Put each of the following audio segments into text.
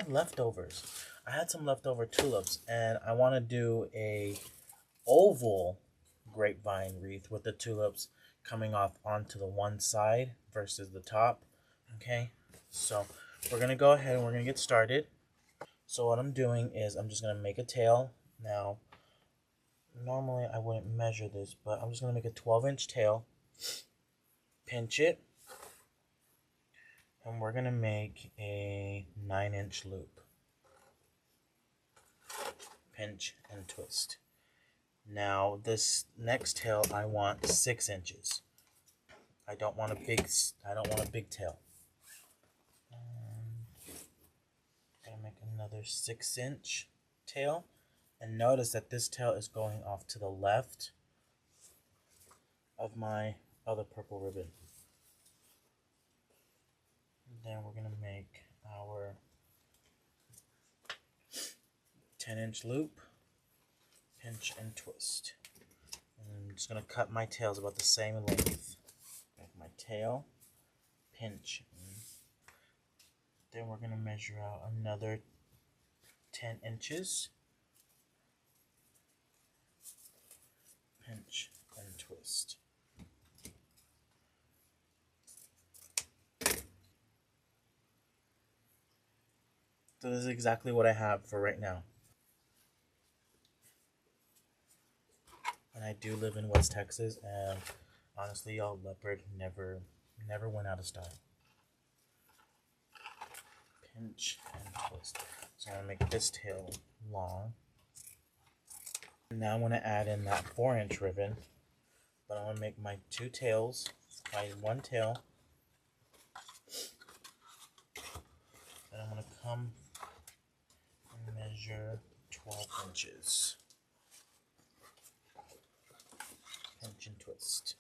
had leftovers. I had some leftover tulips, and I want to do a oval grapevine wreath with the tulips coming off onto the one side versus the top. Okay, so we're gonna go ahead and we're gonna get started. So what I'm doing is I'm just gonna make a tail. Now, normally I wouldn't measure this, but I'm just gonna make a 12-inch tail, pinch it, and we're gonna make a 9-inch loop. Pinch and twist. Now this next tail I want 6 inches. I don't want a big tail. Gonna make another 6-inch tail, and notice that this tail is going off to the left of my other purple ribbon. And then we're gonna make our 10-inch loop, pinch and twist. And I'm just gonna cut my tails about the same length. Make my tail, pinch, and then we're gonna measure out another 10 inches, pinch and twist. So this is exactly what I have for right now. And I do live in West Texas, and honestly, y'all, leopard never went out of style. Pinch and twist. So I'm gonna make this tail long. Now I'm gonna add in that 4-inch ribbon, but I'm gonna make my 2 tails, my 1 tail, and I'm gonna come and measure 12 inches. Pinch and twist.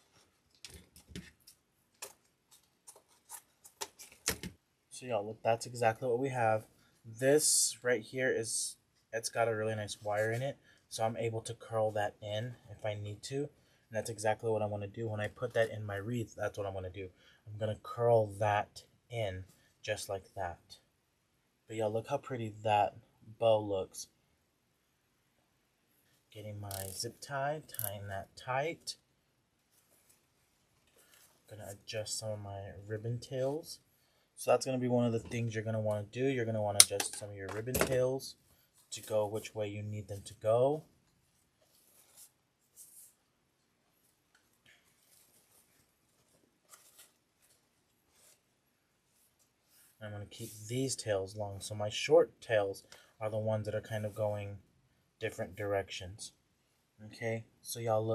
So y'all, look, that's exactly what we have. This right here it's got a really nice wire in it, so I'm able to curl that in if I need to, and that's exactly what I want to do. When I put that in my wreath, that's what I'm going to do. I'm going to curl that in just like that. But y'all, look how pretty that bow looks. Getting my zip tie, tying that tight. I'm going to adjust some of my ribbon tails. So that's going to be one of the things you're going to want to do. You're going to want to adjust some of your ribbon tails to go which way you need them to go. I'm going to keep these tails long. So my short tails are the ones that are kind of going different directions. Okay, so y'all,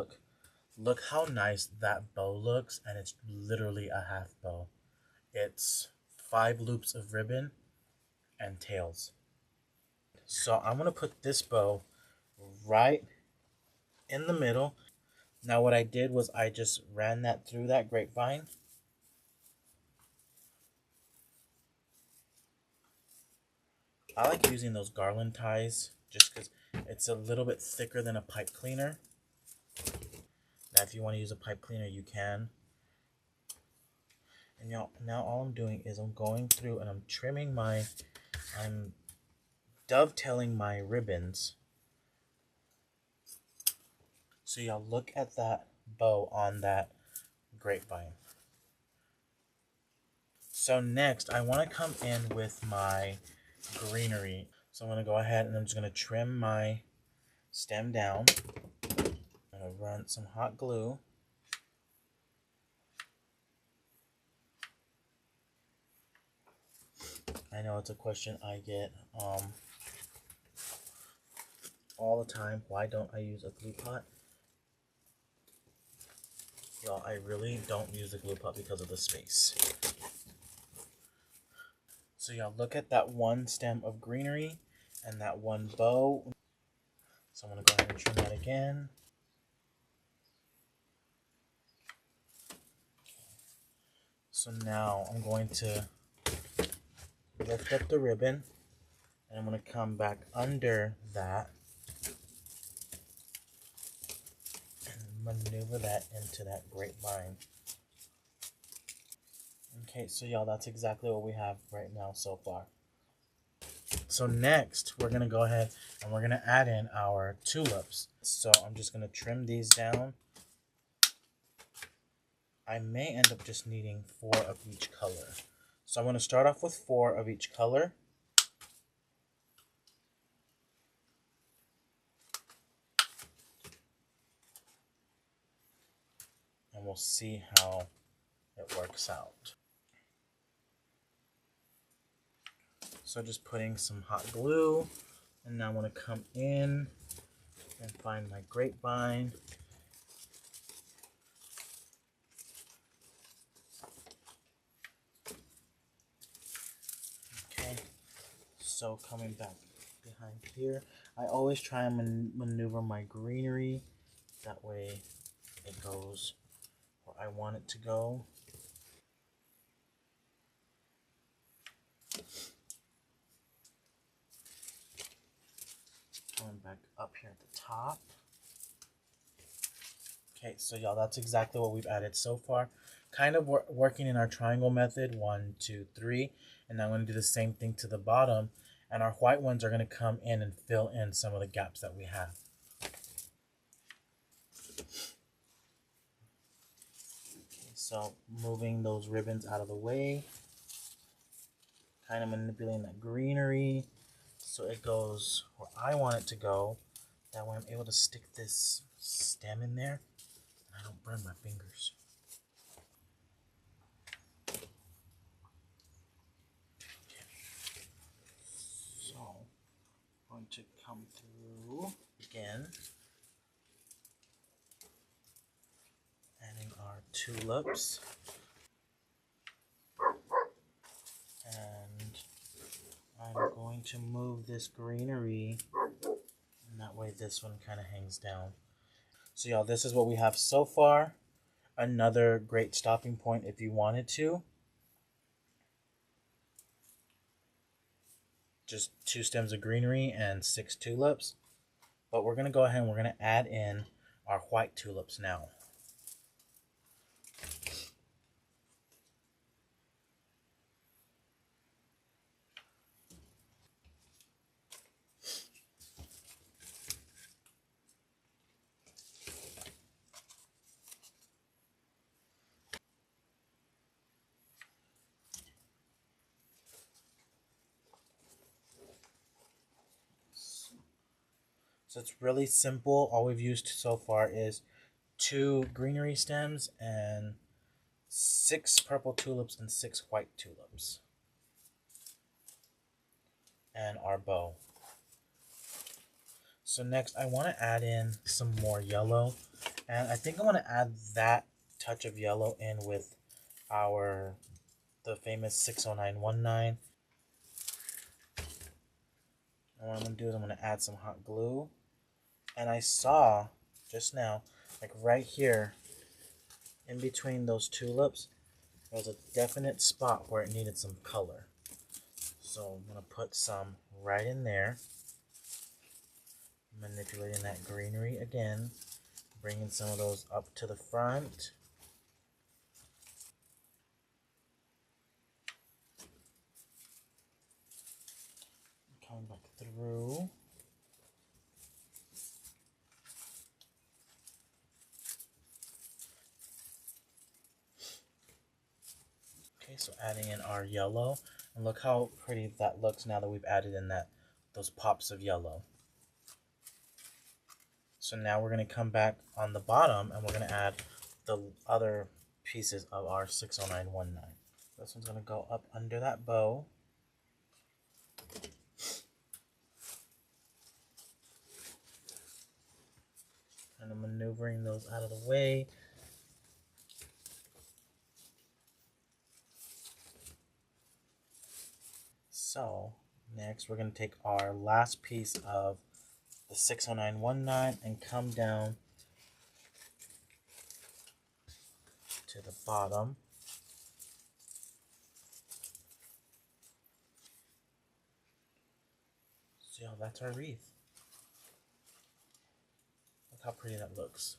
look how nice that bow looks, and it's literally a half bow. It's 5 loops of ribbon and tails. So I'm gonna put this bow right in the middle. Now what I did was I just ran that through that grapevine. I like using those garland ties just because it's a little bit thicker than a pipe cleaner. Now if you want to use a pipe cleaner, you can. And now all I'm doing is I'm going through and I'm dovetailing my ribbons. So y'all, look at that bow on that grapevine. So next I want to come in with my greenery. So I'm going to go ahead and I'm just going to trim my stem down. I'm going to run some hot glue. I know it's a question I get all the time. Why don't I use a glue pot? Y'all, I really don't use the glue pot because of the space. So y'all, look at that one stem of greenery and that one bow. So I'm going to go ahead and trim that again. So now I'm going to lift up the ribbon, and I'm going to come back under that and maneuver that into that grapevine. Okay, so y'all, that's exactly what we have right now so far. So next, we're going to go ahead and we're going to add in our tulips. So I'm just going to trim these down. I may end up just needing 4 of each color. So I'm going to start off with 4 of each color. And we'll see how it works out. So just putting some hot glue, and now I'm going to come in and find my grapevine. Okay, so coming back behind here, I always try and maneuver my greenery, that way it goes where I want it to go. Coming back up here at the top. Okay, so y'all, that's exactly what we've added so far. Kind of working in our triangle method, 1, 2, 3, and I'm going to do the same thing to the bottom, and our white ones are going to come in and fill in some of the gaps that we have. Okay, so moving those ribbons out of the way, kind of manipulating that greenery so it goes where I want it to go. That way I'm able to stick this stem in there and I don't burn my fingers. Okay. So I'm going to come through again, adding our tulips, and I'm going to move this greenery, and that way this one kind of hangs down. So y'all, this is what we have so far. Another great stopping point if you wanted to. Just 2 stems of greenery and 6 tulips. But we're going to go ahead and we're going to add in our white tulips now. So it's really simple. All we've used so far is 2 greenery stems and 6 purple tulips and 6 white tulips. And our bow. So next I want to add in some more yellow. And I think I want to add that touch of yellow in with the famous 60919. And what I'm going to do is I'm going to add some hot glue. And I saw just now, like right here, in between those tulips, there's a definite spot where it needed some color. So I'm going to put some right in there. Manipulating that greenery again. Bringing some of those up to the front. Coming back through. Okay, so adding in our yellow, and look how pretty that looks now that we've added in those pops of yellow. So now we're going to come back on the bottom and we're going to add the other pieces of our 60919. This one's going to go up under that bow. And I'm maneuvering those out of the way. So next we're going to take our last piece of the 60919 and come down to the bottom. So that's our wreath. Look how pretty that looks.